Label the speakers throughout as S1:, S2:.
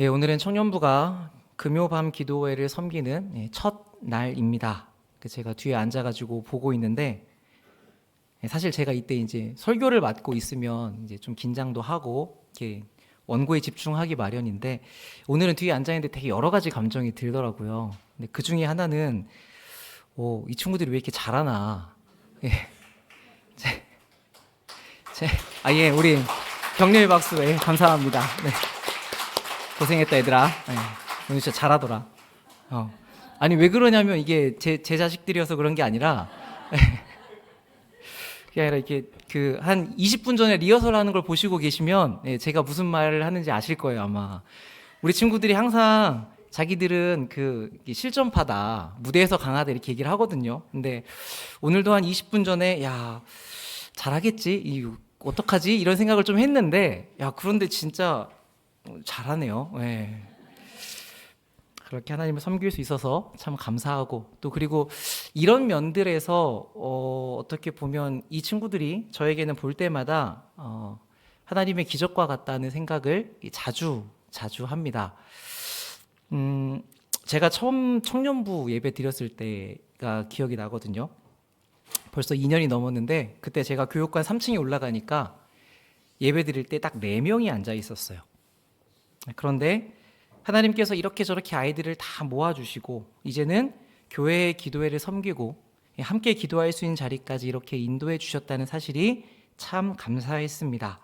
S1: 예, 오늘은 청년부가 금요밤 기도회를 섬기는 첫 날입니다. 제가 뒤에 앉아가지고 보고 있는데, 사실 제가 이때 이제 설교를 맡고 있으면 이제 좀 긴장도 하고 이렇게 원고에 집중하기 마련인데, 오늘은 뒤에 앉아 있는데 되게 여러 가지 감정이 들더라고요. 근데 그 중에 하나는 이 친구들이 왜 이렇게 잘하나. 예, 제, 예, 우리 격려의 박수, 예, 감사합니다. 네. 고생했다 얘들아. 네. 오늘 진짜 잘하더라. 아니 왜 그러냐면 이게 제 자식들이어서 그런 게 아니라 그게 아니라 이렇게 그 한 20분 전에 리허설 하는 걸 보시고 계시면 제가 무슨 말을 하는지 아실 거예요 아마. 우리 친구들이 항상 자기들은 그 실전파다, 무대에서 강하다 이렇게 얘기를 하거든요. 근데 오늘도 한 20분 전에 야 잘하겠지, 어떡하지 이런 생각을 좀 했는데 그런데 진짜 잘하네요. 네. 그렇게 하나님을 섬길 수 있어서 참 감사하고, 또 그리고 이런 면들에서 어떻게 보면 이 친구들이 저에게는 볼 때마다 하나님의 기적과 같다는 생각을 자주 합니다. 제가 처음 청년부 예배 드렸을 때가 기억이 나거든요. 벌써 2년이 넘었는데 그때 제가 교육관 3층에 올라가니까 예배 드릴 때 딱 4명이 앉아 있었어요. 그런데 하나님께서 이렇게 저렇게 아이들을 다 모아주시고 이제는 교회의 기도회를 섬기고 함께 기도할 수 있는 자리까지 이렇게 인도해 주셨다는 사실이 참 감사했습니다.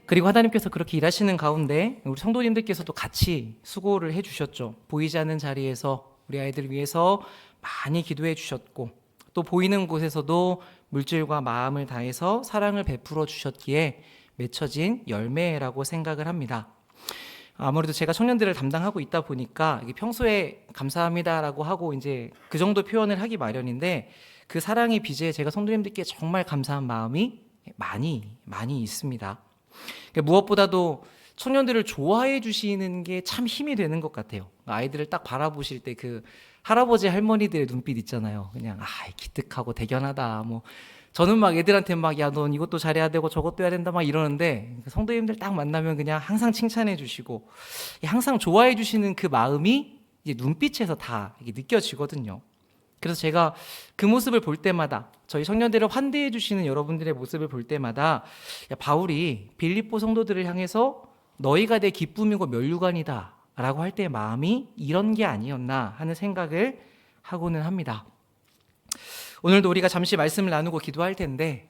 S1: 그리고 하나님께서 그렇게 일하시는 가운데 우리 성도님들께서도 같이 수고를 해주셨죠. 보이지 않는 자리에서 우리 아이들 위해서 많이 기도해 주셨고, 또 보이는 곳에서도 물질과 마음을 다해서 사랑을 베풀어 주셨기에 맺혀진 열매라고 생각을 합니다. 아무래도 제가 청년들을 담당하고 있다 보니까 평소에 감사합니다라고 하고 이제 그 정도 표현을 하기 마련인데, 그 사랑의 빚에 제가 성도님들께 정말 감사한 마음이 많이 있습니다. 무엇보다도 청년들을 좋아해 주시는 게 참 힘이 되는 것 같아요. 아이들을 딱 바라보실 때 그 할아버지 할머니들의 눈빛 있잖아요. 그냥 기특하고 대견하다. 저는 막 애들한테 넌 이것도 잘해야 되고 저것도 해야 된다 막 이러는데, 성도님들 딱 만나면 그냥 항상 칭찬해 주시고 항상 좋아해 주시는 그 마음이 이제 눈빛에서 다 이게 느껴지거든요. 그래서 제가 그 모습을 볼 때마다, 저희 청년들을 환대해 주시는 여러분들의 모습을 볼 때마다 바울이 빌립보 성도들을 향해서 너희가 내 기쁨이고 면류관이다 라고 할 때의 마음이 이런 게 아니었나 하는 생각을 하고는 합니다. 오늘도 우리가 잠시 말씀을 나누고 기도할 텐데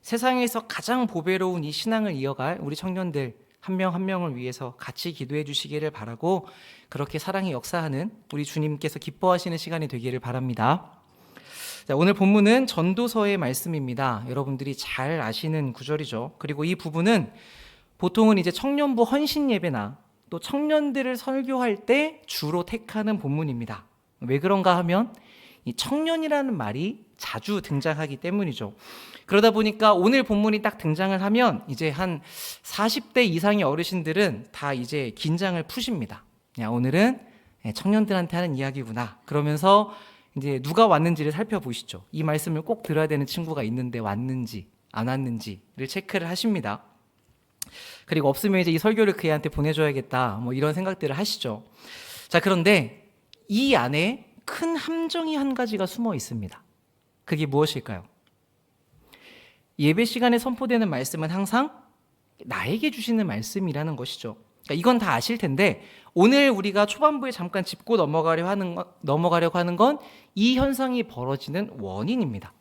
S1: 세상에서 가장 보배로운 이 신앙을 이어갈 우리 청년들 한 명 한 명을 위해서 같이 기도해 주시기를 바라고, 그렇게 사랑이 역사하는 우리 주님께서 기뻐하시는 시간이 되기를 바랍니다. 자, 오늘 본문은 전도서의 말씀입니다. 여러분들이 잘 아시는 구절이죠. 그리고 이 부분은 보통은 이제 청년부 헌신 예배나 또 청년들을 설교할 때 주로 택하는 본문입니다. 왜 그런가 하면 이 청년이라는 말이 자주 등장하기 때문이죠. 그러다 보니까 오늘 본문이 딱 등장을 하면 이제 한 40대 이상의 어르신들은 다 이제 긴장을 푸십니다. 오늘은 청년들한테 하는 이야기구나. 그러면서 이제 누가 왔는지를 살펴보시죠. 이 말씀을 꼭 들어야 되는 친구가 있는데 왔는지 안 왔는지를 체크를 하십니다. 그리고 없으면 이제 이 설교를 그 애한테 보내줘야겠다. 이런 생각들을 하시죠. 자, 그런데 이 안에 큰 함정이 한 가지가 숨어 있습니다. 그게 무엇일까요? 예배 시간에 선포되는 말씀은 항상 나에게 주시는 말씀이라는 것이죠. 그러니까 이건 다 아실 텐데 오늘 우리가 초반부에 잠깐 짚고 넘어가려고 하는 건 이 현상이 벌어지는 원인입니다.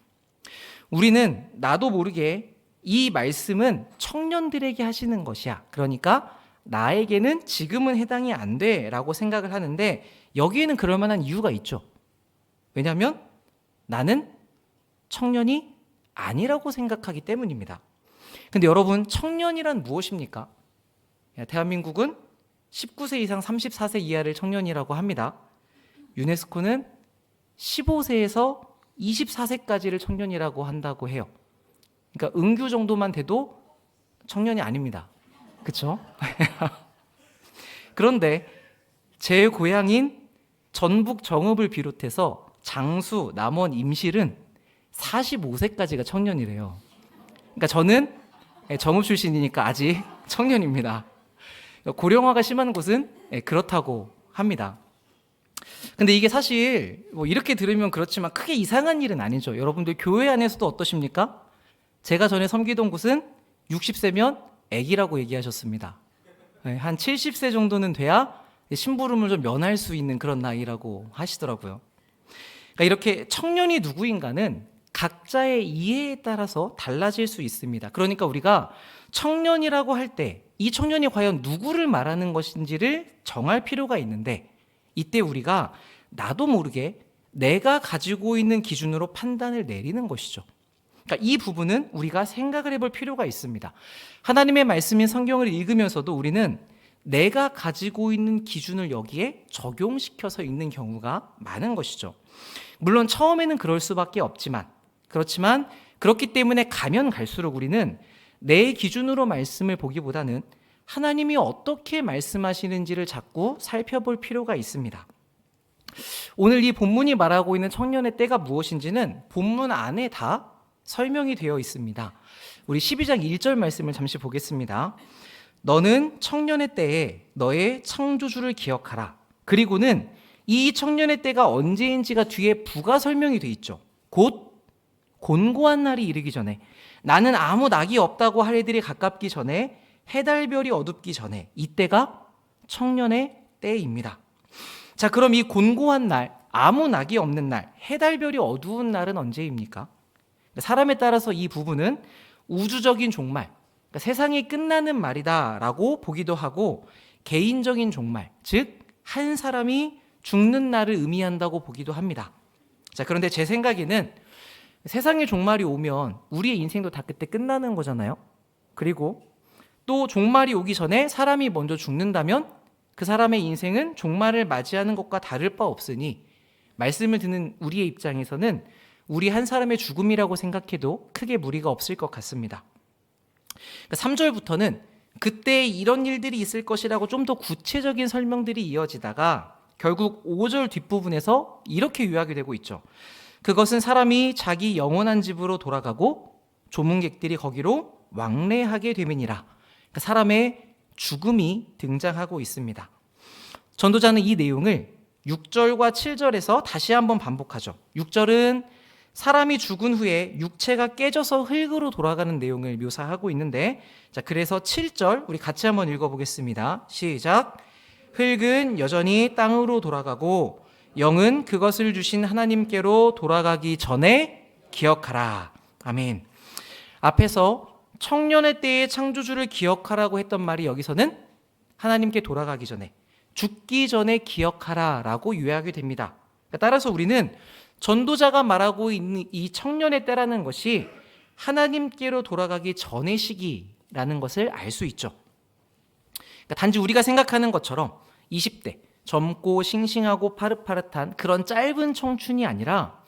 S1: 우리는 나도 모르게 이 말씀은 청년들에게 하시는 것이야, 그러니까 나에게는 지금은 해당이 안 돼라고 생각을 하는데, 여기에는 그럴 만한 이유가 있죠. 왜냐하면 나는 청년이 아니라고 생각하기 때문입니다. 근데 여러분, 청년이란 무엇입니까? 대한민국은 19세 이상 34세 이하를 청년이라고 합니다. 유네스코는 15세에서 24세까지를 청년이라고 한다고 해요. 그러니까 은규 정도만 돼도 청년이 아닙니다. 그렇죠? 그런데 제 고향인 전북 정읍을 비롯해서 장수, 남원, 임실은 45세까지가 청년이래요. 그러니까 저는 정읍 출신이니까 아직 청년입니다. 고령화가 심한 곳은 그렇다고 합니다. 근데 이게 사실 뭐 이렇게 들으면 그렇지만 크게 이상한 일은 아니죠. 여러분들 교회 안에서도 어떠십니까? 제가 전에 섬기던 곳은 60세면 애기라고 얘기하셨습니다. 한 70세 정도는 돼야 심부름을 좀 면할 수 있는 그런 나이라고 하시더라고요. 그러니까 이렇게 청년이 누구인가는 각자의 이해에 따라서 달라질 수 있습니다. 그러니까 우리가 청년이라고 할 때 이 청년이 과연 누구를 말하는 것인지를 정할 필요가 있는데, 이때 우리가 나도 모르게 내가 가지고 있는 기준으로 판단을 내리는 것이죠. 그러니까 이 부분은 우리가 생각을 해볼 필요가 있습니다. 하나님의 말씀인 성경을 읽으면서도 우리는 내가 가지고 있는 기준을 여기에 적용시켜서 읽는 경우가 많은 것이죠. 물론 처음에는 그럴 수밖에 없지만, 그렇기 때문에 가면 갈수록 우리는 내 기준으로 말씀을 보기보다는 하나님이 어떻게 말씀하시는지를 자꾸 살펴볼 필요가 있습니다. 오늘 이 본문이 말하고 있는 청년의 때가 무엇인지는 본문 안에 다 설명이 되어 있습니다. 우리 12장 1절 말씀을 잠시 보겠습니다. 너는 청년의 때에 너의 창조주를 기억하라. 그리고는 이 청년의 때가 언제인지가 뒤에 부가 설명이 돼 있죠. 곧 곤고한 날이 이르기 전에, 나는 아무 낙이 없다고 할 해들이 가깝기 전에, 해달별이 어둡기 전에, 이때가 청년의 때입니다. 자, 그럼 이 곤고한 날, 아무 낙이 없는 날, 해달별이 어두운 날은 언제입니까? 사람에 따라서 이 부분은 우주적인 종말, 그러니까 세상이 끝나는 말이다라고 보기도 하고, 개인적인 종말, 즉 한 사람이 죽는 날을 의미한다고 보기도 합니다. 자, 그런데 제 생각에는 세상의 종말이 오면 우리의 인생도 다 그때 끝나는 거잖아요. 그리고 또 종말이 오기 전에 사람이 먼저 죽는다면 그 사람의 인생은 종말을 맞이하는 것과 다를 바 없으니, 말씀을 듣는 우리의 입장에서는 우리 한 사람의 죽음이라고 생각해도 크게 무리가 없을 것 같습니다. 3절부터는 그때 이런 일들이 있을 것이라고 좀 더 구체적인 설명들이 이어지다가 결국 5절 뒷부분에서 이렇게 요약이 되고 있죠. 그것은 사람이 자기 영원한 집으로 돌아가고 조문객들이 거기로 왕래하게 됨이니라. 그러니까 사람의 죽음이 등장하고 있습니다. 전도자는 이 내용을 6절과 7절에서 다시 한번 반복하죠. 6절은 사람이 죽은 후에 육체가 깨져서 흙으로 돌아가는 내용을 묘사하고 있는데, 자, 그래서 7절 우리 같이 한번 읽어보겠습니다. 시작. 흙은 여전히 땅으로 돌아가고 영은 그것을 주신 하나님께로 돌아가기 전에 기억하라. 아멘. 앞에서 청년의 때의 창조주를 기억하라고 했던 말이 여기서는 하나님께 돌아가기 전에, 죽기 전에 기억하라 라고 요약이 됩니다. 따라서 우리는 전도자가 말하고 있는 이 청년의 때라는 것이 하나님께로 돌아가기 전의 시기라는 것을 알 수 있죠. 단지 우리가 생각하는 것처럼 20대 젊고 싱싱하고 파릇파릇한 그런 짧은 청춘이 아니라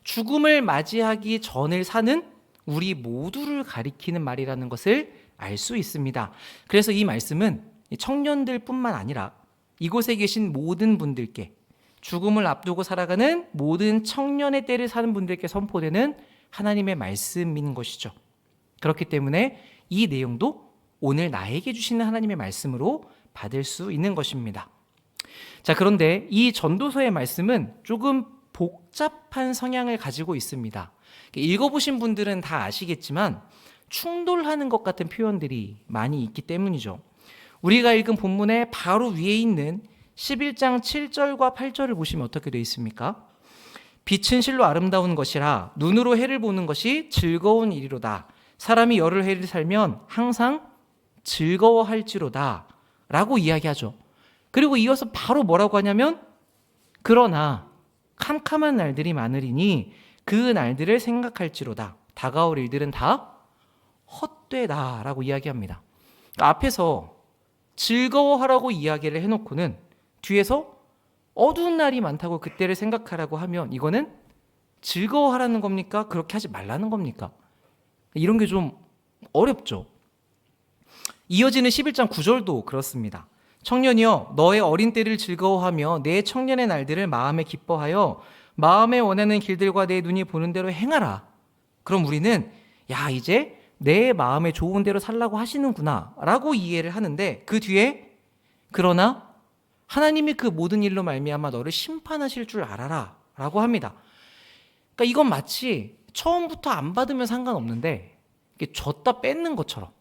S1: 죽음을 맞이하기 전을 사는 우리 모두를 가리키는 말이라는 것을 알 수 있습니다. 그래서 이 말씀은 청년들뿐만 아니라 이곳에 계신 모든 분들께, 죽음을 앞두고 살아가는 모든 청년의 때를 사는 분들께 선포되는 하나님의 말씀인 것이죠. 그렇기 때문에 이 내용도 오늘 나에게 주시는 하나님의 말씀으로 받을 수 있는 것입니다. 자, 그런데 이 전도서의 말씀은 조금 복잡한 성향을 가지고 있습니다. 읽어보신 분들은 다 아시겠지만 충돌하는 것 같은 표현들이 많이 있기 때문이죠. 우리가 읽은 본문의 바로 위에 있는 11장 7절과 8절을 보시면 어떻게 되어 있습니까? 빛은 실로 아름다운 것이라 눈으로 해를 보는 것이 즐거운 일이로다. 사람이 열흘 해를 살면 항상 즐거워할지로다 라고 이야기하죠. 그리고 이어서 바로 뭐라고 하냐면, 그러나 캄캄한 날들이 많으리니 그 날들을 생각할지로다. 다가올 일들은 다 헛되다 라고 이야기합니다. 앞에서 즐거워하라고 이야기를 해놓고는 뒤에서 어두운 날이 많다고 그때를 생각하라고 하면 이거는 즐거워하라는 겁니까? 그렇게 하지 말라는 겁니까? 이런 게 좀 어렵죠. 이어지는 11장 9절도 그렇습니다. 청년이여 너의 어린 때를 즐거워하며 내 청년의 날들을 마음에 기뻐하여 마음에 원하는 길들과 내 눈이 보는 대로 행하라. 그럼 우리는 이제 내 마음에 좋은 대로 살라고 하시는구나 라고 이해를 하는데, 그 뒤에 그러나 하나님이 그 모든 일로 말미암아 너를 심판하실 줄 알아라 라고 합니다. 그러니까 이건 마치 처음부터 안 받으면 상관없는데 이게 줬다 뺏는 것처럼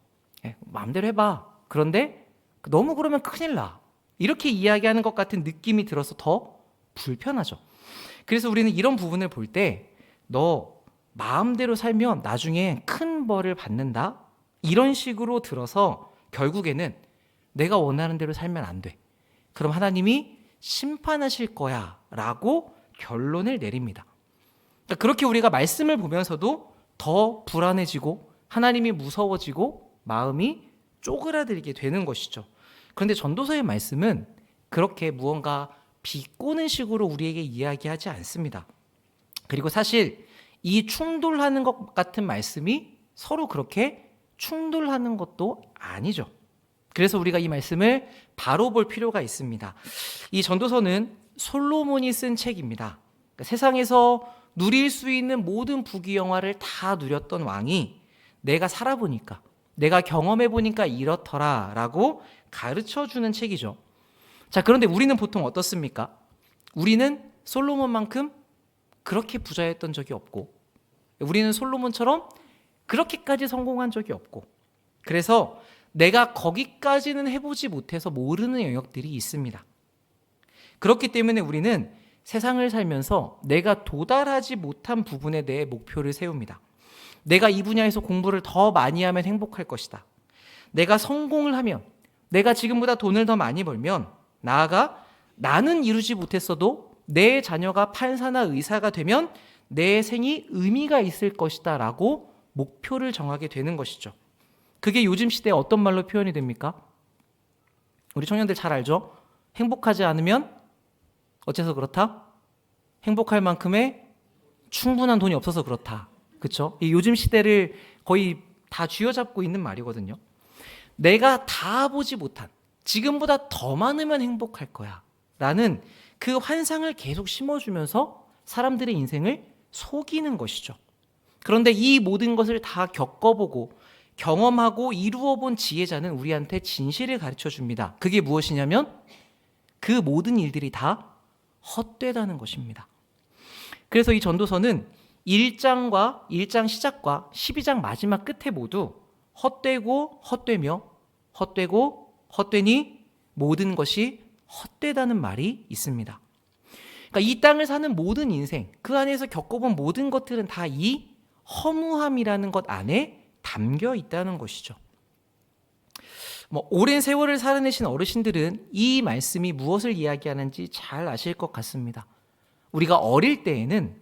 S1: 마음대로 해봐. 그런데 너무 그러면 큰일 나. 이렇게 이야기하는 것 같은 느낌이 들어서 더 불편하죠. 그래서 우리는 이런 부분을 볼 때 너 마음대로 살면 나중에 큰 벌을 받는다. 이런 식으로 들어서 결국에는 내가 원하는 대로 살면 안 돼. 그럼 하나님이 심판하실 거야 라고 결론을 내립니다. 그러니까 그렇게 우리가 말씀을 보면서도 더 불안해지고 하나님이 무서워지고 마음이 쪼그라들게 되는 것이죠. 그런데 전도서의 말씀은 그렇게 무언가 비꼬는 식으로 우리에게 이야기하지 않습니다. 그리고 사실 이 충돌하는 것 같은 말씀이 서로 그렇게 충돌하는 것도 아니죠. 그래서 우리가 이 말씀을 바로 볼 필요가 있습니다. 이 전도서는 솔로몬이 쓴 책입니다. 그러니까 세상에서 누릴 수 있는 모든 부귀영화를 다 누렸던 왕이 내가 살아보니까, 내가 경험해보니까 이렇더라 라고 가르쳐주는 책이죠. 자, 그런데 우리는 보통 어떻습니까? 우리는 솔로몬만큼 그렇게 부자였던 적이 없고, 우리는 솔로몬처럼 그렇게까지 성공한 적이 없고, 그래서 내가 거기까지는 해보지 못해서 모르는 영역들이 있습니다. 그렇기 때문에 우리는 세상을 살면서 내가 도달하지 못한 부분에 대해 목표를 세웁니다. 내가 이 분야에서 공부를 더 많이 하면 행복할 것이다. 내가 성공을 하면, 내가 지금보다 돈을 더 많이 벌면, 나아가 나는 이루지 못했어도 내 자녀가 판사나 의사가 되면 내 생이 의미가 있을 것이다 라고 목표를 정하게 되는 것이죠. 그게 요즘 시대에 어떤 말로 표현이 됩니까? 우리 청년들 잘 알죠? 행복하지 않으면 어째서 그렇다? 행복할 만큼의 충분한 돈이 없어서 그렇다. 그렇죠? 이 요즘 시대를 거의 다 쥐어잡고 있는 말이거든요. 내가 다 보지 못한, 지금보다 더 많으면 행복할 거야 라는 그 환상을 계속 심어주면서 사람들의 인생을 속이는 것이죠. 그런데 이 모든 것을 다 겪어보고 경험하고 이루어본 지혜자는 우리한테 진실을 가르쳐 줍니다. 그게 무엇이냐면 그 모든 일들이 다 헛되다는 것입니다. 그래서 이 전도서는 1장 시작과 12장 마지막 끝에 모두 헛되고 헛되며 헛되고 헛되니 모든 것이 헛되다는 말이 있습니다. 그러니까 이 땅을 사는 모든 인생, 그 안에서 겪어본 모든 것들은 다 이 허무함이라는 것 안에 담겨 있다는 것이죠. 오랜 세월을 살아내신 어르신들은 이 말씀이 무엇을 이야기하는지 잘 아실 것 같습니다. 우리가 어릴 때에는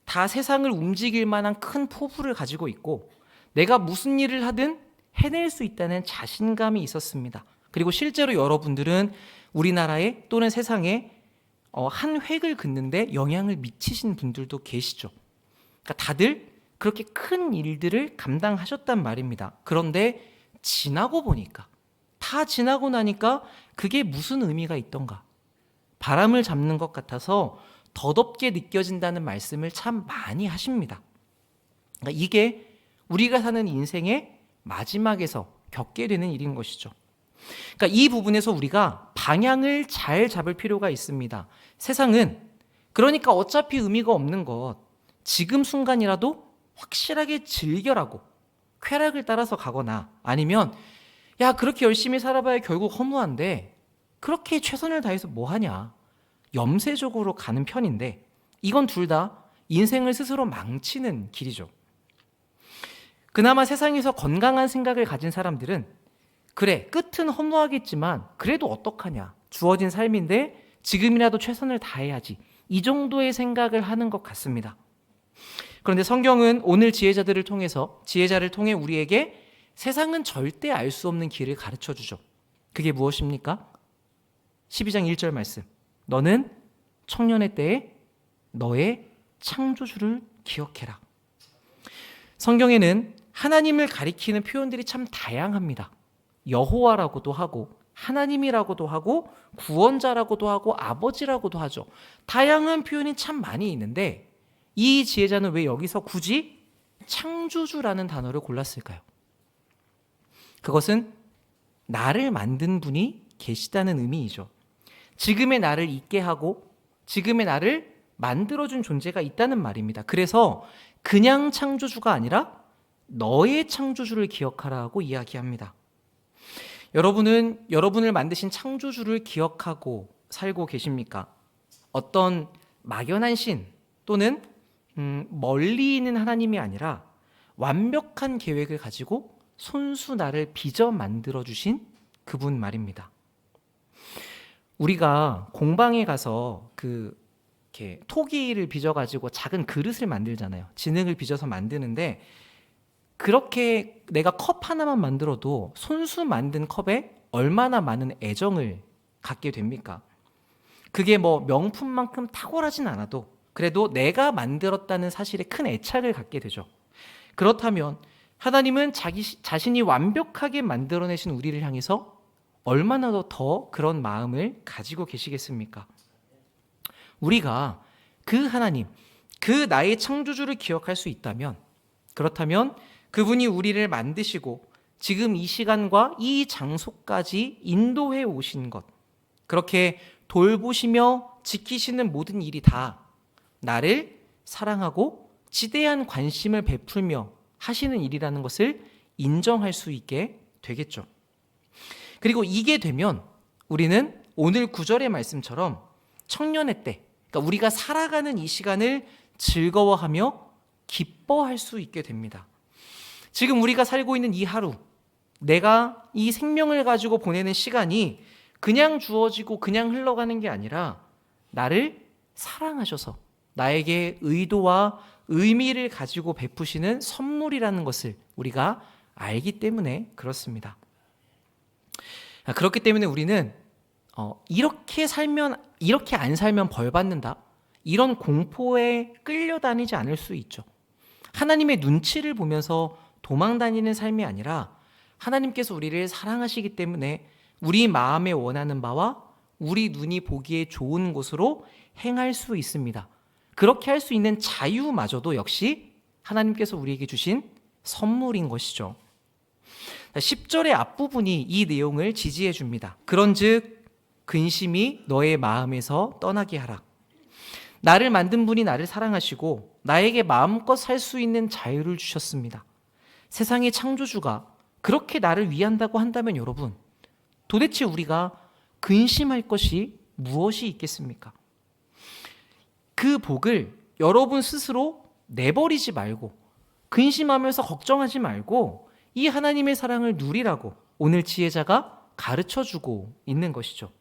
S1: 다 세상을 움직일 만한 큰 포부를 가지고 있고 내가 무슨 일을 하든 해낼 수 있다는 자신감이 있었습니다. 그리고 실제로 여러분들은 우리나라에 또는 세상에 한 획을 긋는데 영향을 미치신 분들도 계시죠. 그러니까 다들 그렇게 큰 일들을 감당하셨단 말입니다. 그런데 지나고 보니까, 다 지나고 나니까 그게 무슨 의미가 있던가, 바람을 잡는 것 같아서 덧없게 느껴진다는 말씀을 참 많이 하십니다. 그러니까 이게 우리가 사는 인생의 마지막에서 겪게 되는 일인 것이죠. 그러니까 이 부분에서 우리가 방향을 잘 잡을 필요가 있습니다. 세상은 그러니까 어차피 의미가 없는 것, 지금 순간이라도 확실하게 즐겨라고 쾌락을 따라서 가거나 아니면 야 그렇게 열심히 살아봐야 결국 허무한데 그렇게 최선을 다해서 뭐하냐, 염세적으로 가는 편인데 이건 둘 다 인생을 스스로 망치는 길이죠. 그나마 세상에서 건강한 생각을 가진 사람들은 그래 끝은 허무하겠지만 그래도 어떡하냐, 주어진 삶인데 지금이라도 최선을 다해야지, 이 정도의 생각을 하는 것 같습니다. 그런데 성경은 오늘 지혜자를 통해 우리에게 세상은 절대 알 수 없는 길을 가르쳐 주죠. 그게 무엇입니까? 12장 1절 말씀. 너는 청년의 때에 너의 창조주를 기억해라. 성경에는 하나님을 가리키는 표현들이 참 다양합니다. 여호와라고도 하고 하나님이라고도 하고 구원자라고도 하고 아버지라고도 하죠. 다양한 표현이 참 많이 있는데 이 지혜자는 왜 여기서 굳이 창조주라는 단어를 골랐을까요? 그것은 나를 만든 분이 계시다는 의미이죠. 지금의 나를 있게 하고 지금의 나를 만들어준 존재가 있다는 말입니다. 그래서 그냥 창조주가 아니라 너의 창조주를 기억하라고 이야기합니다. 여러분은 여러분을 만드신 창조주를 기억하고 살고 계십니까? 어떤 막연한 신 또는 멀리 있는 하나님이 아니라 완벽한 계획을 가지고 손수 나를 빚어 만들어 주신 그분 말입니다. 우리가 공방에 가서 이렇게 토기를 빚어 가지고 작은 그릇을 만들잖아요. 진흙을 빚어서 만드는데 그렇게 내가 컵 하나만 만들어도 손수 만든 컵에 얼마나 많은 애정을 갖게 됩니까? 그게 뭐 명품만큼 탁월하진 않아도 그래도 내가 만들었다는 사실에 큰 애착을 갖게 되죠. 그렇다면 하나님은 자신이 완벽하게 만들어내신 우리를 향해서 얼마나 더 그런 마음을 가지고 계시겠습니까? 우리가 그 하나님, 그 나의 창조주를 기억할 수 있다면, 그렇다면 그분이 우리를 만드시고 지금 이 시간과 이 장소까지 인도해 오신 것, 그렇게 돌보시며 지키시는 모든 일이 다 나를 사랑하고 지대한 관심을 베풀며 하시는 일이라는 것을 인정할 수 있게 되겠죠. 그리고 이게 되면 우리는 오늘 9절의 말씀처럼 청년의 때, 그러니까 우리가 살아가는 이 시간을 즐거워하며 기뻐할 수 있게 됩니다. 지금 우리가 살고 있는 이 하루, 내가 이 생명을 가지고 보내는 시간이 그냥 주어지고 그냥 흘러가는 게 아니라 나를 사랑하셔서 나에게 의도와 의미를 가지고 베푸시는 선물이라는 것을 우리가 알기 때문에 그렇습니다. 그렇기 때문에 우리는 이렇게 안 살면 벌 받는다, 이런 공포에 끌려다니지 않을 수 있죠. 하나님의 눈치를 보면서 도망 다니는 삶이 아니라 하나님께서 우리를 사랑하시기 때문에 우리 마음에 원하는 바와 우리 눈이 보기에 좋은 곳으로 행할 수 있습니다. 그렇게 할 수 있는 자유마저도 역시 하나님께서 우리에게 주신 선물인 것이죠. 10절의 앞부분이 이 내용을 지지해 줍니다. 그런즉 근심이 너의 마음에서 떠나게 하라. 나를 만든 분이 나를 사랑하시고 나에게 마음껏 살 수 있는 자유를 주셨습니다. 세상의 창조주가 그렇게 나를 위한다고 한다면 여러분, 도대체 우리가 근심할 것이 무엇이 있겠습니까? 그 복을 여러분 스스로 내버리지 말고 근심하면서 걱정하지 말고 이 하나님의 사랑을 누리라고 오늘 지혜자가 가르쳐주고 있는 것이죠.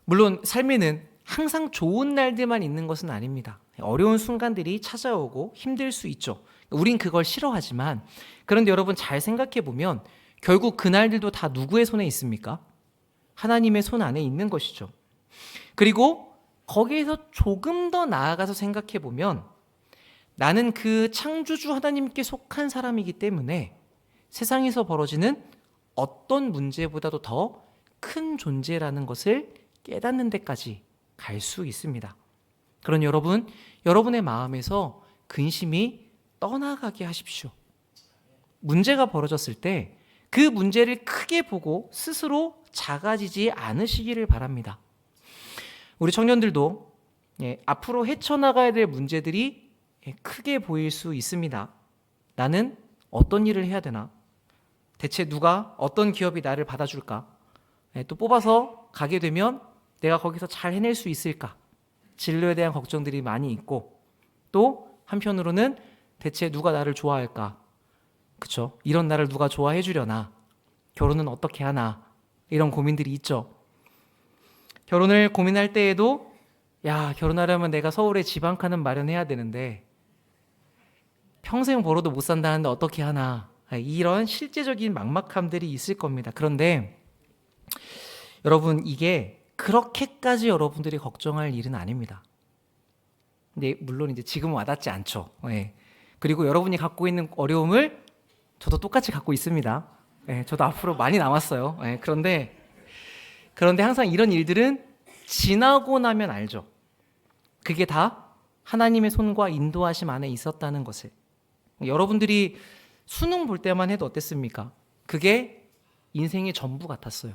S1: 물론 삶에는 항상 좋은 날들만 있는 것은 아닙니다. 어려운 순간들이 찾아오고 힘들 수 있죠. 우린 그걸 싫어하지만, 그런데 여러분 잘 생각해 보면 결국 그날들도 다 누구의 손에 있습니까? 하나님의 손 안에 있는 것이죠. 그리고 거기에서 조금 더 나아가서 생각해 보면 나는 그 창조주 하나님께 속한 사람이기 때문에 세상에서 벌어지는 어떤 문제보다도 더 큰 존재라는 것을 깨닫는 데까지 갈 수 있습니다. 그런 여러분, 여러분의 마음에서 근심이 떠나가게 하십시오. 문제가 벌어졌을 때 그 문제를 크게 보고 스스로 작아지지 않으시기를 바랍니다. 우리 청년들도 앞으로 헤쳐나가야 될 문제들이 크게 보일 수 있습니다. 나는 어떤 일을 해야 되나? 대체 누가, 어떤 기업이 나를 받아줄까? 또 뽑아서 가게 되면 내가 거기서 잘 해낼 수 있을까? 진로에 대한 걱정들이 많이 있고, 또 한편으로는 대체 누가 나를 좋아할까? 그쵸? 이런 나를 누가 좋아해 주려나? 결혼은 어떻게 하나? 이런 고민들이 있죠. 결혼을 고민할 때에도 결혼하려면 내가 서울에 집 한 칸은 마련해야 되는데 평생 벌어도 못 산다는데 어떻게 하나? 이런 실제적인 막막함들이 있을 겁니다. 그런데 여러분, 이게 그렇게까지 여러분들이 걱정할 일은 아닙니다. 근데 물론 이제 지금은 와닿지 않죠. 그리고 여러분이 갖고 있는 어려움을 저도 똑같이 갖고 있습니다. 저도 앞으로 많이 남았어요. 그런데 항상 이런 일들은 지나고 나면 알죠. 그게 다 하나님의 손과 인도하심 안에 있었다는 것을. 여러분들이 수능 볼 때만 해도 어땠습니까? 그게 인생의 전부 같았어요.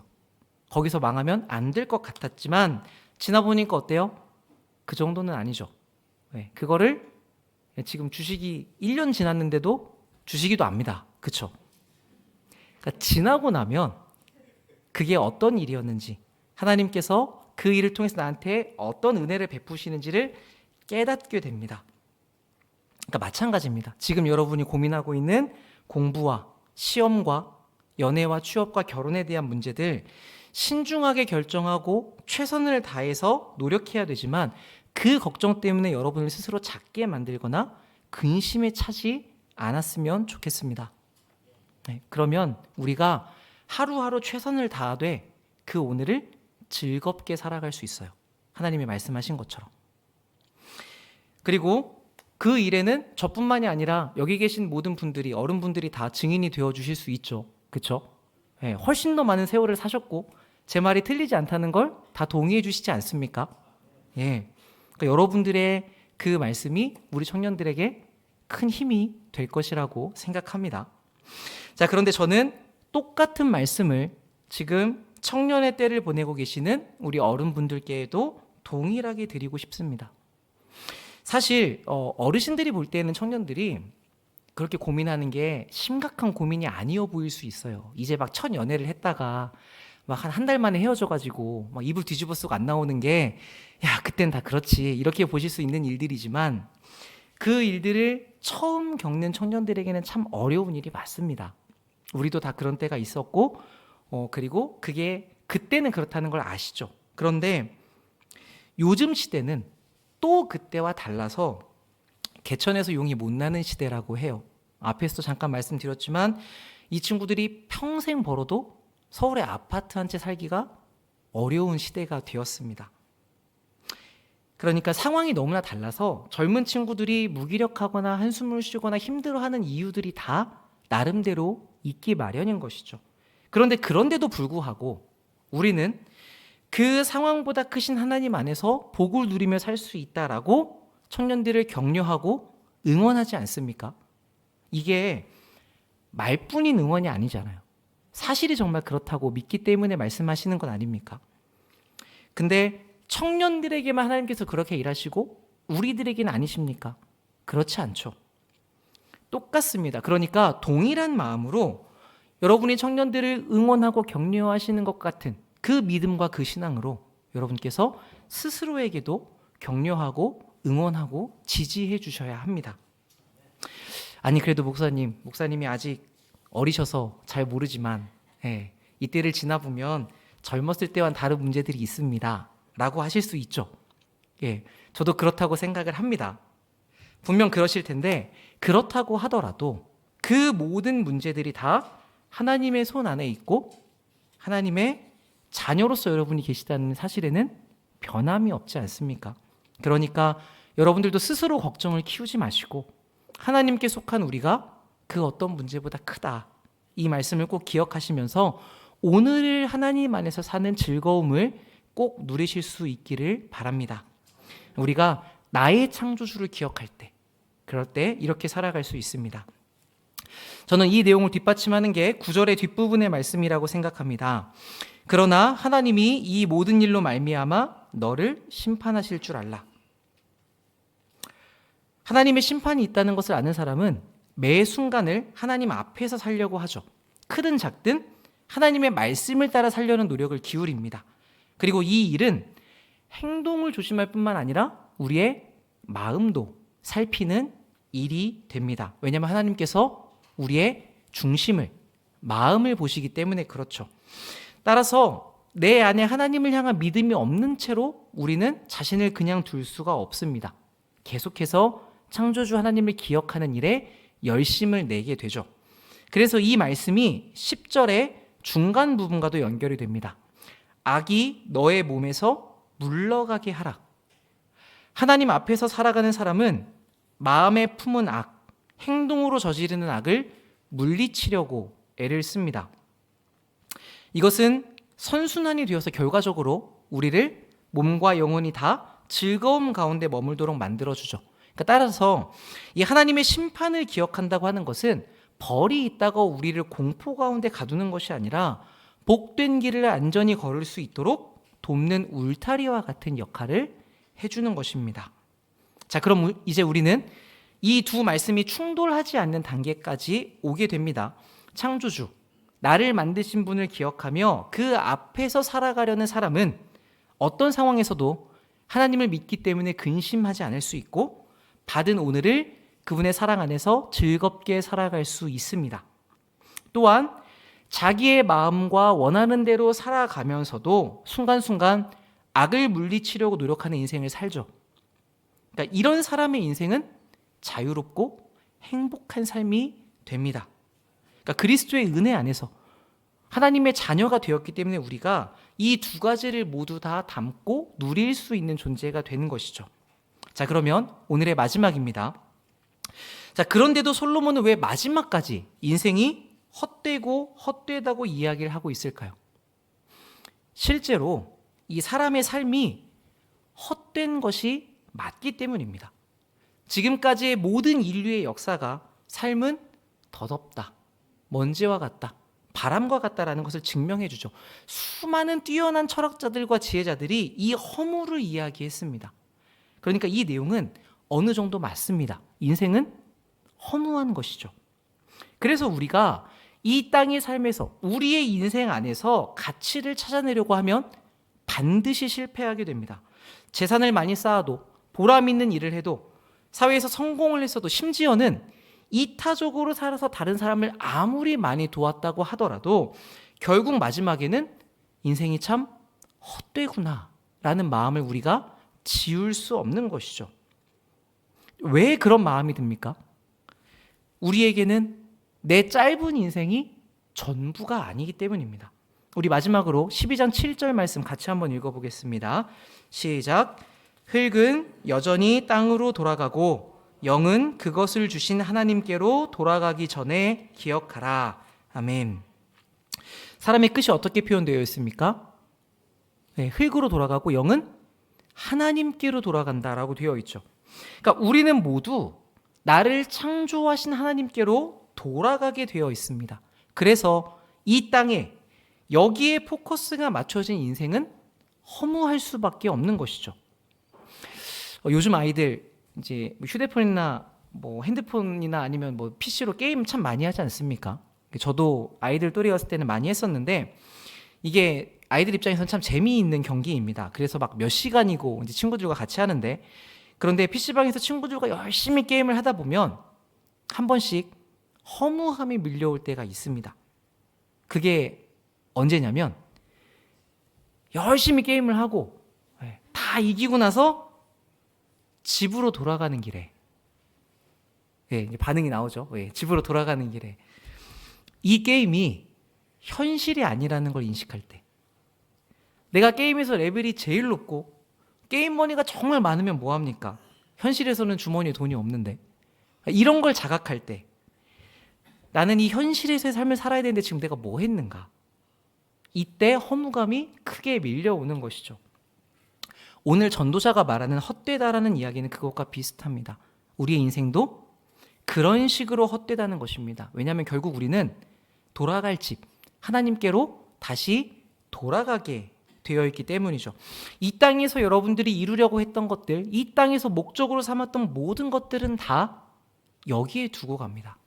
S1: 거기서 망하면 안 될 것 같았지만 지나보니까 어때요? 그 정도는 아니죠. 그거를 지금 주식이 1년 지났는데도 주식이도 압니다. 그쵸? 그러니까 지나고 나면 그게 어떤 일이었는지, 하나님께서 그 일을 통해서 나한테 어떤 은혜를 베푸시는지를 깨닫게 됩니다. 그러니까 마찬가지입니다. 지금 여러분이 고민하고 있는 공부와 시험과 연애와 취업과 결혼에 대한 문제들, 신중하게 결정하고 최선을 다해서 노력해야 되지만 그 걱정 때문에 여러분을 스스로 작게 만들거나 근심에 차지 않았으면 좋겠습니다. 그러면 우리가 하루하루 최선을 다하되 그 오늘을 즐겁게 살아갈 수 있어요. 하나님이 말씀하신 것처럼. 그리고 그 일에는 저뿐만이 아니라 여기 계신 모든 분들이, 어른분들이 다 증인이 되어 주실 수 있죠. 그렇죠? 훨씬 더 많은 세월을 사셨고 제 말이 틀리지 않다는 걸 다 동의해 주시지 않습니까? 그러니까 여러분들의 그 말씀이 우리 청년들에게 큰 힘이 될 것이라고 생각합니다. 자, 그런데 저는 똑같은 말씀을 지금 청년의 때를 보내고 계시는 우리 어른분들께도 동일하게 드리고 싶습니다. 사실 어르신들이 볼 때는 청년들이 그렇게 고민하는 게 심각한 고민이 아니어 보일 수 있어요. 이제 막 첫 연애를 했다가 막 한 달 만에 헤어져가지고 막 이불 뒤집어 쓰고 안 나오는 게, 야, 그땐 다 그렇지, 이렇게 보실 수 있는 일들이지만 그 일들을 처음 겪는 청년들에게는 참 어려운 일이 맞습니다. 우리도 다 그런 때가 있었고 그리고 그게 그때는 그렇다는 걸 아시죠. 그런데 요즘 시대는 또 그때와 달라서 개천에서 용이 못 나는 시대라고 해요. 앞에서도 잠깐 말씀드렸지만 이 친구들이 평생 벌어도 서울의 아파트 한 채 살기가 어려운 시대가 되었습니다. 그러니까 상황이 너무나 달라서 젊은 친구들이 무기력하거나 한숨을 쉬거나 힘들어하는 이유들이 다 나름대로 있기 마련인 것이죠. 그런데도 불구하고 우리는 그 상황보다 크신 하나님 안에서 복을 누리며 살 수 있다라고 청년들을 격려하고 응원하지 않습니까? 이게 말뿐인 응원이 아니잖아요. 사실이 정말 그렇다고 믿기 때문에 말씀하시는 건 아닙니까? 근데 청년들에게만 하나님께서 그렇게 일하시고 우리들에게는 아니십니까? 그렇지 않죠. 똑같습니다. 그러니까 동일한 마음으로 여러분이 청년들을 응원하고 격려하시는 것 같은 그 믿음과 그 신앙으로 여러분께서 스스로에게도 격려하고 응원하고 지지해 주셔야 합니다. 아니, 그래도 목사님이 아직 어리셔서 잘 모르지만 이때를 지나보면 젊었을 때와는 다른 문제들이 있습니다 라고 하실 수 있죠. 저도 그렇다고 생각을 합니다. 분명 그러실 텐데, 그렇다고 하더라도 그 모든 문제들이 다 하나님의 손 안에 있고 하나님의 자녀로서 여러분이 계시다는 사실에는 변함이 없지 않습니까? 그러니까 여러분들도 스스로 걱정을 키우지 마시고 하나님께 속한 우리가 그 어떤 문제보다 크다, 이 말씀을 꼭 기억하시면서 오늘 하나님 안에서 사는 즐거움을 꼭 누리실 수 있기를 바랍니다. 우리가 나의 창조주를 기억할 때, 그럴 때 이렇게 살아갈 수 있습니다. 저는 이 내용을 뒷받침하는 게 9절의 뒷부분의 말씀이라고 생각합니다. 그러나 하나님이 이 모든 일로 말미암아 너를 심판하실 줄 알라. 하나님의 심판이 있다는 것을 아는 사람은 매 순간을 하나님 앞에서 살려고 하죠. 크든 작든 하나님의 말씀을 따라 살려는 노력을 기울입니다. 그리고 이 일은 행동을 조심할 뿐만 아니라 우리의 마음도 살피는 일이 됩니다. 왜냐하면 하나님께서 우리의 중심을, 마음을 보시기 때문에 그렇죠. 따라서 내 안에 하나님을 향한 믿음이 없는 채로 우리는 자신을 그냥 둘 수가 없습니다. 계속해서 창조주 하나님을 기억하는 일에 열심을 내게 되죠. 그래서 이 말씀이 10절의 중간 부분과도 연결이 됩니다. 악이 너의 몸에서 물러가게 하라. 하나님 앞에서 살아가는 사람은 마음에 품은 악, 행동으로 저지르는 악을 물리치려고 애를 씁니다. 이것은 선순환이 되어서 결과적으로 우리를 몸과 영혼이 다 즐거움 가운데 머물도록 만들어주죠. 그러니까 따라서 이 하나님의 심판을 기억한다고 하는 것은 벌이 있다고 우리를 공포 가운데 가두는 것이 아니라 복된 길을 안전히 걸을 수 있도록 돕는 울타리와 같은 역할을 해주는 것입니다. 자, 그럼 이제 우리는 이 두 말씀이 충돌하지 않는 단계까지 오게 됩니다. 창조주, 나를 만드신 분을 기억하며 그 앞에서 살아가려는 사람은 어떤 상황에서도 하나님을 믿기 때문에 근심하지 않을 수 있고 받은 오늘을 그분의 사랑 안에서 즐겁게 살아갈 수 있습니다. 또한 자기의 마음과 원하는 대로 살아가면서도 순간순간 악을 물리치려고 노력하는 인생을 살죠. 그러니까 이런 사람의 인생은 자유롭고 행복한 삶이 됩니다. 그러니까 그리스도의 은혜 안에서 하나님의 자녀가 되었기 때문에 우리가 이 두 가지를 모두 다 담고 누릴 수 있는 존재가 되는 것이죠. 자, 그러면 오늘의 마지막입니다. 자, 그런데도 솔로몬은 왜 마지막까지 인생이 헛되고 헛되다고 이야기를 하고 있을까요? 실제로 이 사람의 삶이 헛된 것이 맞기 때문입니다. 지금까지의 모든 인류의 역사가 삶은 더덥다, 먼지와 같다, 바람과 같다라는 것을 증명해 주죠. 수많은 뛰어난 철학자들과 지혜자들이 이 허물을 이야기했습니다. 그러니까 이 내용은 어느 정도 맞습니다. 인생은 허무한 것이죠. 그래서 우리가 이 땅의 삶에서 우리의 인생 안에서 가치를 찾아내려고 하면 반드시 실패하게 됩니다. 재산을 많이 쌓아도 보람 있는 일을 해도 사회에서 성공을 했어도 심지어는 이타적으로 살아서 다른 사람을 아무리 많이 도왔다고 하더라도 결국 마지막에는 인생이 참 헛되구나 라는 마음을 우리가 지울 수 없는 것이죠. 왜 그런 마음이 듭니까? 우리에게는 내 짧은 인생이 전부가 아니기 때문입니다. 우리 마지막으로 12장 7절 말씀 같이 한번 읽어보겠습니다. 시작. 흙은 여전히 땅으로 돌아가고 영은 그것을 주신 하나님께로 돌아가기 전에 기억하라. 아멘. 사람의 끝이 어떻게 표현되어 있습니까? 네, 흙으로 돌아가고 영은 하나님께로 돌아간다라고 되어 있죠. 그러니까 우리는 모두 나를 창조하신 하나님께로 돌아가게 되어 있습니다. 그래서 이 땅에 여기에 포커스가 맞춰진 인생은 허무할 수밖에 없는 것이죠. 요즘 아이들 이제 휴대폰이나 뭐 핸드폰이나 아니면 뭐 PC로 게임 참 많이 하지 않습니까? 저도 아이들 또래였을 때는 많이 했었는데 이게 아이들 입장에서는 참 재미있는 경기입니다. 그래서 막 몇 시간이고 이제 친구들과 같이 하는데 그런데 PC방에서 친구들과 열심히 게임을 하다 보면 한 번씩 허무함이 밀려올 때가 있습니다. 그게 언제냐면 열심히 게임을 하고 다 이기고 나서 집으로 돌아가는 길에 반응이 나오죠. 집으로 돌아가는 길에 이 게임이 현실이 아니라는 걸 인식할 때 내가 게임에서 레벨이 제일 높고 게임 머니가 정말 많으면 뭐합니까? 현실에서는 주머니에 돈이 없는데 이런 걸 자각할 때 나는 이 현실에서의 삶을 살아야 되는데 지금 내가 뭐 했는가? 이때 허무감이 크게 밀려오는 것이죠. 오늘 전도자가 말하는 헛되다라는 이야기는 그것과 비슷합니다. 우리의 인생도 그런 식으로 헛되다는 것입니다. 왜냐하면 결국 우리는 돌아갈 집, 하나님께로 다시 돌아가게 되어 있기 때문이죠. 이 땅에서 여러분들이 이루려고 했던 것들, 이 땅에서 목적으로 삼았던 모든 것들은 다 여기에 두고 갑니다.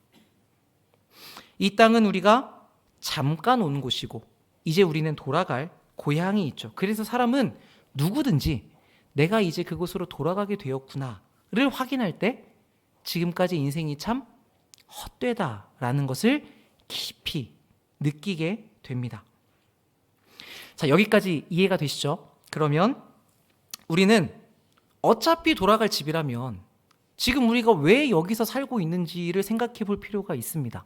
S1: 이 땅은 우리가 잠깐 온 곳이고 이제 우리는 돌아갈 고향이 있죠. 그래서 사람은 누구든지 내가 이제 그곳으로 돌아가게 되었구나를 확인할 때 지금까지 인생이 참 헛되다라는 것을 깊이 느끼게 됩니다. 자, 여기까지 이해가 되시죠? 그러면 우리는 어차피 돌아갈 집이라면 지금 우리가 왜 여기서 살고 있는지를 생각해 볼 필요가 있습니다.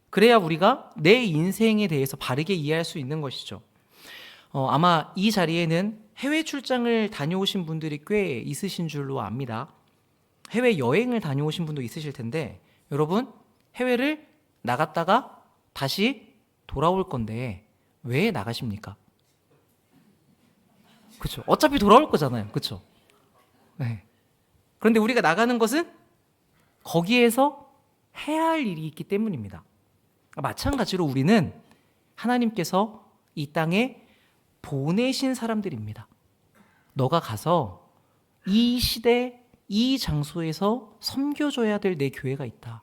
S1: 그래야 우리가 내 인생에 대해서 바르게 이해할 수 있는 것이죠. 아마 이 자리에는 해외 출장을 다녀오신 분들이 꽤 있으신 줄로 압니다. 해외 여행을 다녀오신 분도 있으실 텐데 여러분 해외를 나갔다가 다시 돌아올 건데 왜 나가십니까? 그렇죠. 어차피 돌아올 거잖아요. 그렇죠. 네. 그런데 우리가 나가는 것은 거기에서 해야 할 일이 있기 때문입니다. 마찬가지로 우리는 하나님께서 이 땅에 보내신 사람들입니다. 너가 가서 이 시대, 이 장소에서 섬겨줘야 될 내 교회가 있다.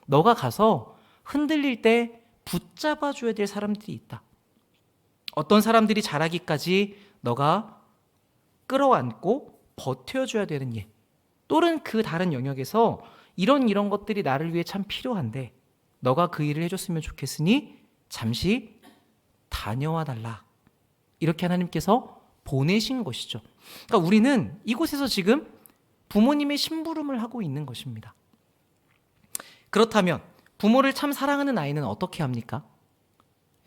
S1: 너가 가서 흔들릴 때 붙잡아줘야 될 사람들이 있다. 어떤 사람들이 자라기까지 너가 끌어안고 버텨줘야 되는 일, 또는 그 다른 영역에서 이런 것들이 나를 위해 참 필요한데 너가 그 일을 해줬으면 좋겠으니 잠시 다녀와 달라. 이렇게 하나님께서 보내신 것이죠. 그러니까 우리는 이곳에서 지금 부모님의 심부름을 하고 있는 것입니다. 그렇다면 부모를 참 사랑하는 아이는 어떻게 합니까?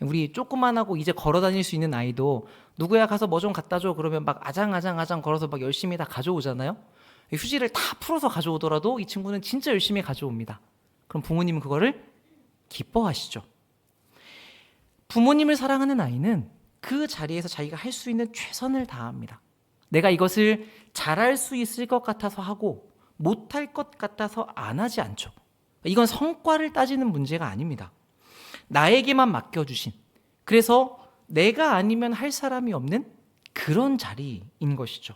S1: 우리 조그만하고 이제 걸어 다닐 수 있는 아이도 누구야 가서 뭐 좀 갖다 줘 그러면 막 아장아장 걸어서 막 열심히 다 가져오잖아요. 휴지를 다 풀어서 가져오더라도 이 친구는 진짜 열심히 가져옵니다. 그럼 부모님은 그거를 기뻐하시죠. 부모님을 사랑하는 아이는 그 자리에서 자기가 할 수 있는 최선을 다합니다. 내가 이것을 잘할 수 있을 것 같아서 하고 못할 것 같아서 안 하지 않죠. 이건 성과를 따지는 문제가 아닙니다. 나에게만 맡겨주신, 그래서 내가 아니면 할 사람이 없는 그런 자리인 것이죠.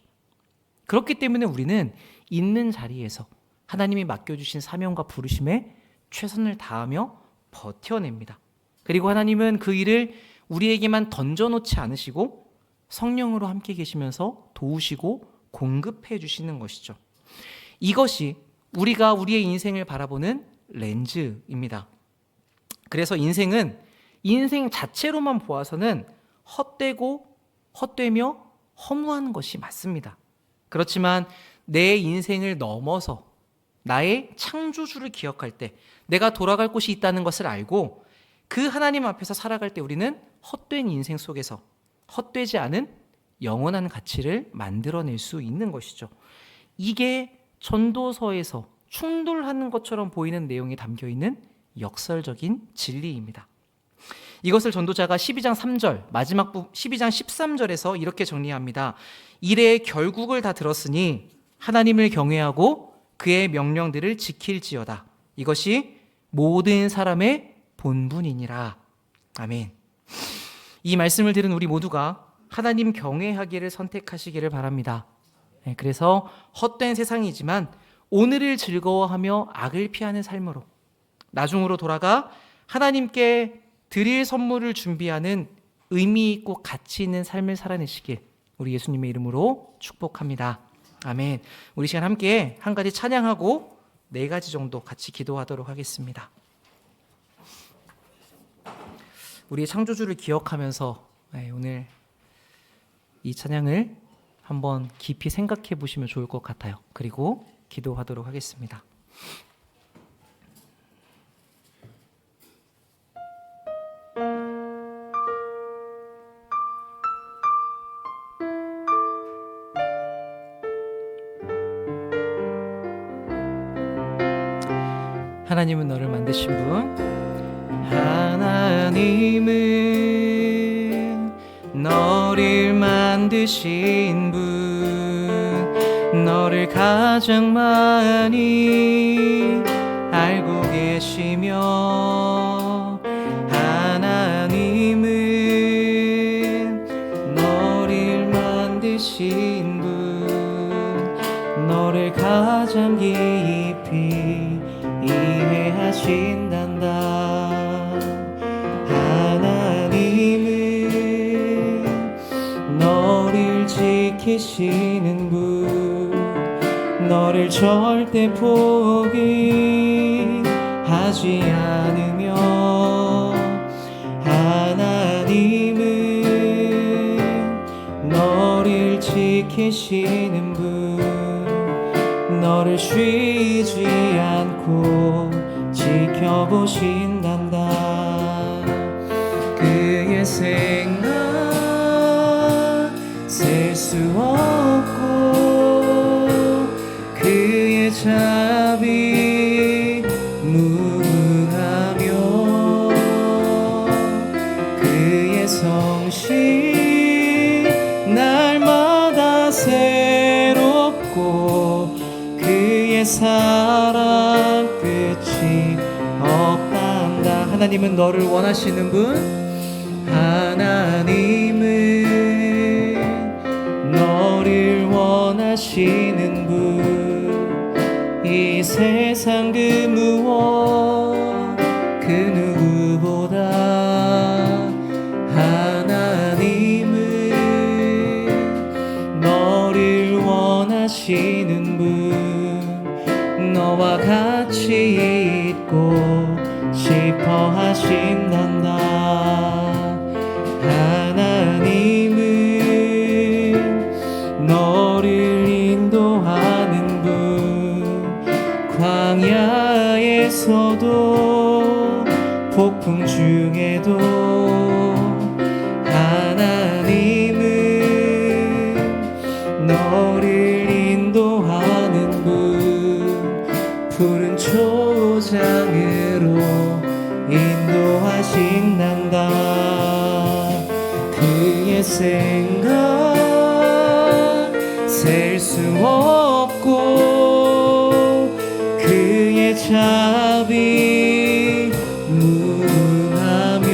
S1: 그렇기 때문에 우리는 있는 자리에서 하나님이 맡겨주신 사명과 부르심에 최선을 다하며 버텨냅니다. 그리고 하나님은 그 일을 우리에게만 던져놓지 않으시고 성령으로 함께 계시면서 도우시고 공급해 주시는 것이죠. 이것이 우리가 우리의 인생을 바라보는 렌즈입니다. 그래서 인생은 인생 자체로만 보아서는 헛되고 헛되며 허무한 것이 맞습니다. 그렇지만 내 인생을 넘어서 나의 창조주를 기억할 때, 내가 돌아갈 곳이 있다는 것을 알고 그 하나님 앞에서 살아갈 때 우리는 헛된 인생 속에서 헛되지 않은 영원한 가치를 만들어낼 수 있는 것이죠. 이게 전도서에서 충돌하는 것처럼 보이는 내용이 담겨있는 역설적인 진리입니다. 이것을 전도자가 12장 3절, 마지막 12장 13절에서 이렇게 정리합니다. 일의 결국을 다 들었으니 하나님을 경외하고 그의 명령들을 지킬지어다. 이것이 모든 사람의 본분이니라. 아멘. 이 말씀을 들은 우리 모두가 하나님 경외하기를 선택하시기를 바랍니다. 그래서 헛된 세상이지만 오늘을 즐거워하며 악을 피하는 삶으로 나중으로 돌아가 하나님께 드릴 선물을 준비하는 의미 있고 가치 있는 삶을 살아내시길 우리 예수님의 이름으로 축복합니다. 아멘. 우리 시간 함께 한 가지 찬양하고 4가지 정도 같이 기도하도록 하겠습니다. 우리의 창조주를 기억하면서 오늘 이 찬양을 한번 깊이 생각해 보시면 좋을 것 같아요. 그리고 기도하도록 하겠습니다. 하나님은 너를 만드신 분, 하나님은 너를 만드신 분, 너를 가장 많이 알고 계시며, 하나님은 너를 만드신 분, 너를 가장 깊이 이해하신단다. 하나님은 너를 지키시는 분, 너를 절대 포기하지 않으며, 하나님은 너를 지키시는 분, 너를 쉬지 않고 지켜보신단다. 그의 생각 셀 수 없고 그의 자비 무궁하며 그의 성실 날마다 새롭고 그의 사랑 끝이 없단다. 하나님은 너를 원하시는 분, 하나님은 너를 원하시는 분, 이 세상 그 무엇 그 누구보다 하나님은 너를 원하시는 분, 너와 같이 있고 싶어 하신단다. 하나님은 너를 인도하는 분, 광야에서도 폭풍 중에도 하나님은 너를 인도하는 분, 푸른 초장으로 인도하신단다. 그의 생각 셀 수 없고 그의 자비 무궁하며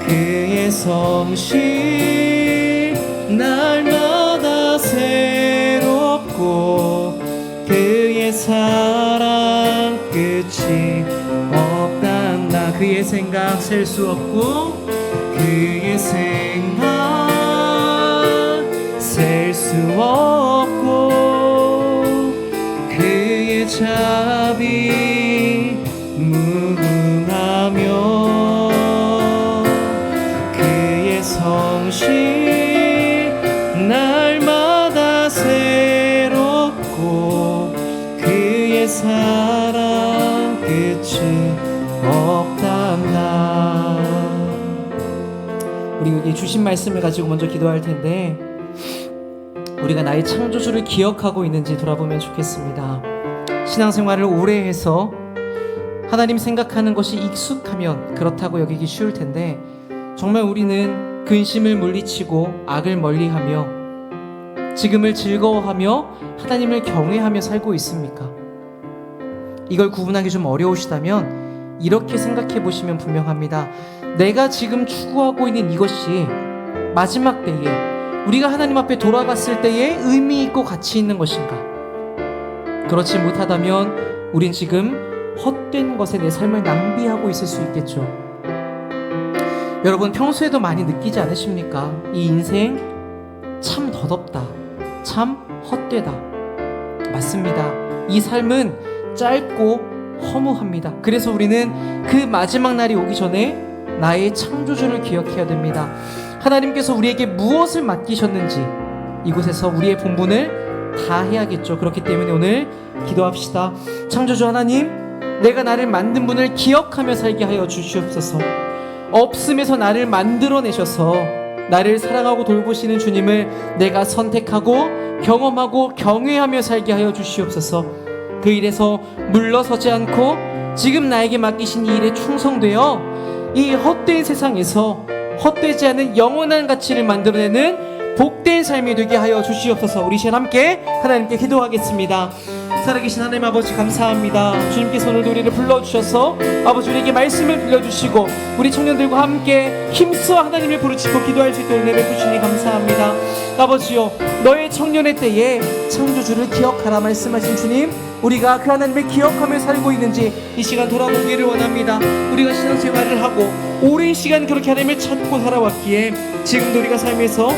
S1: 그의 성실 날마다 새롭고 그의 사랑 끝이 없단다. 그의 생각 셀 수 없고 그의 생각 셀 수 없고 그의 자비 무궁하며 그의 성실 날마다 새롭고 그의 사랑 끝이 없단다. 우리에게 주신 말씀을 가지고 먼저 기도할 텐데, 우리가 나의 창조주를 기억하고 있는지 돌아보면 좋겠습니다. 신앙생활을 오래 해서 하나님 생각하는 것이 익숙하면 그렇다고 여기기 쉬울 텐데, 정말 우리는 근심을 물리치고 악을 멀리하며 지금을 즐거워하며 하나님을 경외하며 살고 있습니까? 이걸 구분하기 좀 어려우시다면 이렇게 생각해 보시면 분명합니다. 내가 지금 추구하고 있는 이것이 마지막 때에, 우리가 하나님 앞에 돌아갔을 때에 의미 있고 가치 있는 것인가? 그렇지 못하다면 우린 지금 헛된 것에 내 삶을 낭비하고 있을 수 있겠죠. 여러분, 평소에도 많이 느끼지 않으십니까? 이 인생 참 더덥다, 참 헛되다. 맞습니다. 이 삶은 짧고 허무합니다. 그래서 우리는 그 마지막 날이 오기 전에 나의 창조주를 기억해야 됩니다. 하나님께서 우리에게 무엇을 맡기셨는지 이곳에서 우리의 본분을 다 해야겠죠. 그렇기 때문에 오늘 기도합시다. 창조주 하나님, 내가 나를 만든 분을 기억하며 살게 하여 주시옵소서. 없음에서 나를 만들어내셔서 나를 사랑하고 돌보시는 주님을 내가 선택하고 경험하고 경외하며 살게 하여 주시옵소서. 그 일에서 물러서지 않고 지금 나에게 맡기신 이 일에 충성되어 이 헛된 세상에서 헛되지 않은 영원한 가치를 만들어내는 복된 삶이 되게 하여 주시옵소서. 우리 시간 함께 하나님께 기도하겠습니다. 살아계신 하나님 아버지, 감사합니다. 주님께서 오늘도 우리를 불러주셔서 아버지 우리에게 말씀을 들려주시고 우리 청년들과 함께 힘써 하나님을 부르짖고 기도할 수 있도록 은혜 베푸시니 감사합니다. 아버지요, 너의 청년의 때에 창조주를 기억하라 말씀하신 주님, 우리가 그 하나님을 기억하며 살고 있는지 이 시간 돌아보기를 원합니다. 우리가 신앙생활을 하고 오랜 시간 그렇게 하나님을 찾고 살아왔기에 지금도 우리가 삶에서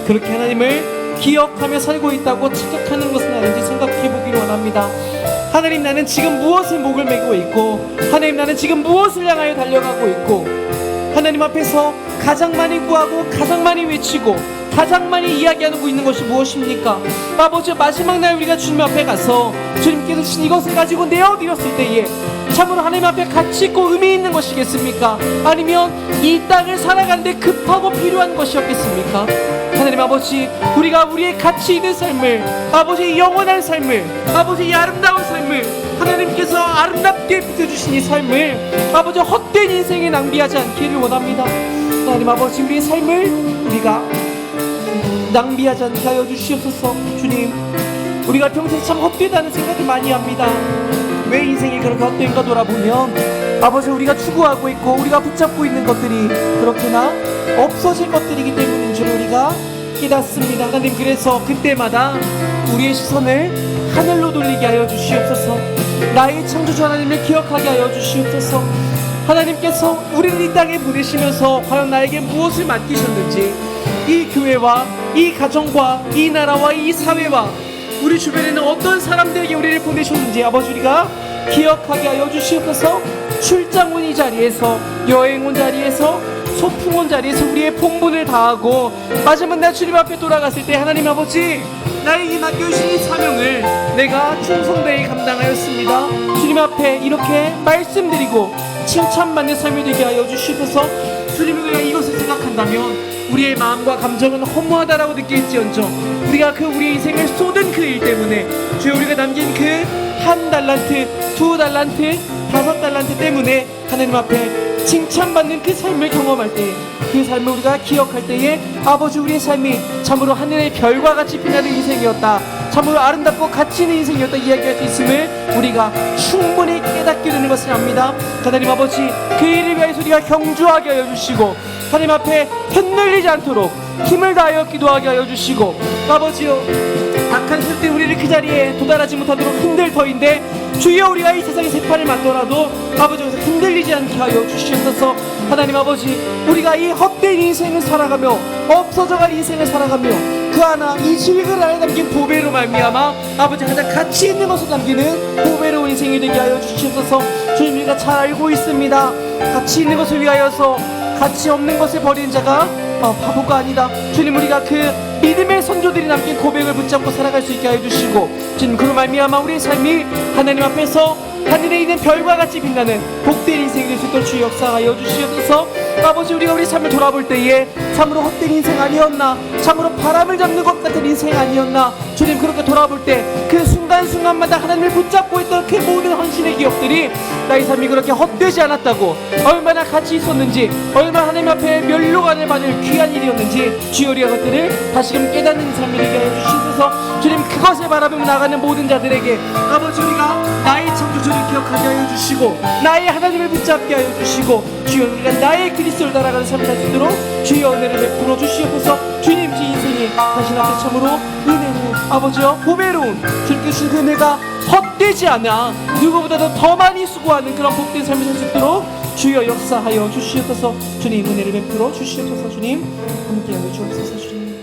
S1: 그렇게 하나님을 기억하며 살고 있다고 착각하는 것은 아닌지 생각해 보기를 원합니다. 하나님, 나는 지금 무엇에 목을 매고 있고, 하나님, 나는 지금 무엇을 향하여 달려가고 있고, 하나님 앞에서 가장 많이 구하고 가장 많이 외치고 가장 많이 이야기하고 있는 것이 무엇입니까? 아버지, 마지막 날 우리가 주님 앞에 가서 주님께서 주신 이것을 가지고 내어드렸을 때에 참으로 하나님 앞에 가치 있고 의미 있는 것이겠습니까? 아니면 이 땅을 살아가는데 급하고 필요한 것이었겠습니까? 하나님 아버지, 우리가 우리의 가치 있는 삶을, 아버지 영원한 삶을, 아버지 이 아름다운 삶을, 하나님께서 아름답게 빚어주신 이 삶을 아버지 헛된 인생에 낭비하지 않기를 원합니다. 하나님 아버지, 우리의 삶을 우리가 낭비하지 않게 하여 주시옵소서. 주님, 우리가 평소에 참 헛되다는 생각을 많이 합니다. 왜 인생이 그렇게 헛된가 돌아보면 아버지, 우리가 추구하고 있고 우리가 붙잡고 있는 것들이 그렇게나 없어질 것들이기 때문인 줄 우리가 깨닫습니다. 하나님, 그래서 그때마다 우리의 시선을 하늘로 돌리게 하여 주시옵소서. 나의 창조주 하나님을 기억하게 하여 주시옵소서. 하나님께서 우리를 이 땅에 보내시면서 과연 나에게 무엇을 맡기셨는지, 이 교회와 이 가정과 이 나라와 이 사회와 우리 주변에는 어떤 사람들에게 우리를 보내셨는지 아버지, 우리가 기억하게 하여 주시옵소서. 출장 온 이 자리에서, 여행 온 자리에서, 소풍 온 자리에서 우리의 본분을 다하고 마지막 날 주님 앞에 돌아갔을 때, 하나님 아버지, 나에게 맡겨주신 이 사명을 내가 충성되이 감당하였습니다. 주님 앞에 이렇게 말씀드리고 칭찬받는 삶이 되게 하여 주시옵소서. 주님, 우리가 이것을 생각한다면 우리의 마음과 감정은 허무하다라고 느낄지언정 우리가 우리의 인생을 쏟은 그 일 때문에, 주여, 우리가 남긴 그 1달란트, 2달란트, 5달란트 때문에 하나님 앞에 칭찬받는 그 삶을 경험할 때, 그 삶을 우리가 기억할 때에 아버지, 우리의 삶이 참으로 하늘의 별과 같이 빛나는 인생이었다, 참으로 아름답고 가치 있는 인생이었다 이야기할 수 있음을 우리가 충분히 깨닫게 되는 것을 압니다. 하나님 아버지, 그 일을 위하여서 우리가 경주하게 하여 주시고 하나님 앞에 흔들리지 않도록 힘을 다하여 기도하게 하여 주시고, 아버지요, 악한 설때 우리를 그 자리에 도달하지 못하도록 흔들 터인데, 주여, 우리가 이 세상의 세판을 맞더라도 아버지께서 흔들리지 않게 하여 주시옵소서. 하나님 아버지, 우리가 이 헛된 인생을 살아가며 없어져갈 인생을 살아가며 그 하나 이 질글 안에 담긴 보배로 말미암아 아버지, 가장 가치 있는 것을 남기는 보배로운 인생이 되게 하여 주시옵소서. 주님, 우리가 잘 알고 있습니다. 가치 있는 것을 위하여서 가치 없는 것을 버리는 자가 바보가 아니다. 주님, 우리가 그 믿음의 선조들이 남긴 고백을 붙잡고 살아갈 수 있게 하여 주시고, 주님, 그로 말미암아 우리의 삶이 하나님 앞에서 하늘에 있는 별과 같이 빛나는 복된 인생이 될 수 있도록 주의 역사하여 주시옵소서. 아버지, 우리가 우리 삶을 돌아볼 때에 참으로 헛된 인생 아니었나, 참으로 바람을 잡는 것 같은 인생 아니었나, 주님, 그렇게 돌아볼 때 그 순간순간마다 하나님을 붙잡고 있던 그 모든 헌신의 기억들이 나의 삶이 그렇게 헛되지 않았다고, 얼마나 가치 있었는지, 얼마나 하나님 앞에 멸로가 받을 귀한 일이었는지 주여, 우리가 그것들을 다시금 깨닫는 삶이 되게 하여 주시옵소서. 주님, 그것을 바라보며 나가는 모든 자들에게 아버지, 우리가 나의 창조주를 기억하게 하여 주시고 나의 하나님을 붙잡게 하여 주시고, 주여, 우리가 나의 그리스도를 따라가는 삶을 할 수 있도록 주여 은혜를 베풀어 주시옵소서. 주님, 제 인생이 당신 앞에 참으로 은혜로 아버지여 보배로운 주님께 주신 그 은혜가 헛되지 않아 누구보다도 더 많이 수고하는 그런 복된 삶을 살 수 있도록 주여 역사하여 주시옵소서. 주님, 은혜를 베풀어 주시옵소서. 주님, 함께하여 주옵소서. 주님,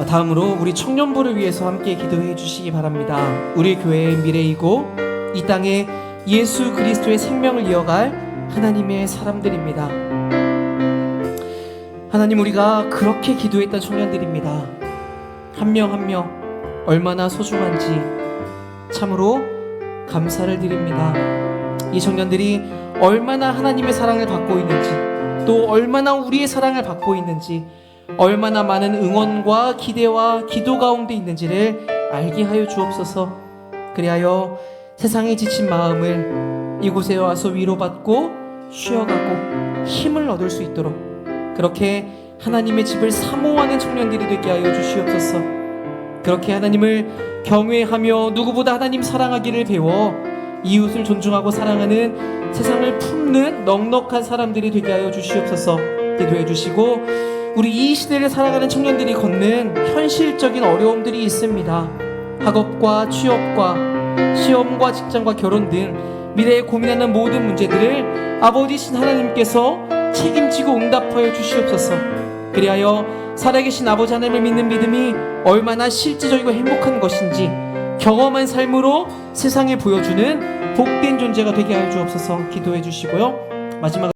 S1: 다음으로 우리 청년부를 위해서 함께 기도해 주시기 바랍니다. 우리 교회의 미래이고 이 땅에 예수 그리스도의 생명을 이어갈 하나님의 사람들입니다. 하나님, 우리가 그렇게 기도했던 청년들입니다. 한 명 한 명 얼마나 소중한지 참으로 감사를 드립니다. 이 청년들이 얼마나 하나님의 사랑을 받고 있는지, 또 얼마나 우리의 사랑을 받고 있는지, 얼마나 많은 응원과 기대와 기도 가운데 있는지를 알게 하여 주옵소서. 그리하여 세상에 지친 마음을 이곳에 와서 위로받고 쉬어가고 힘을 얻을 수 있도록 그렇게 하나님의 집을 사모하는 청년들이 되게 하여 주시옵소서. 그렇게 하나님을 경외하며 누구보다 하나님 사랑하기를 배워 이웃을 존중하고 사랑하는 세상을 품는 넉넉한 사람들이 되게 하여 주시옵소서. 기도해 주시고, 우리 이 시대를 살아가는 청년들이 겪는 현실적인 어려움들이 있습니다. 학업과 취업과 시험과 직장과 결혼 등 미래에 고민하는 모든 문제들을 아버지신 하나님께서 책임지고 응답하여 주시옵소서. 그리하여 살아계신 아버지 하나님을 믿는 믿음이 얼마나 실제적이고 행복한 것인지 경험한 삶으로 세상에 보여주는 복된 존재가 되게 하여 주옵소서. 기도해 주시고요. 마지막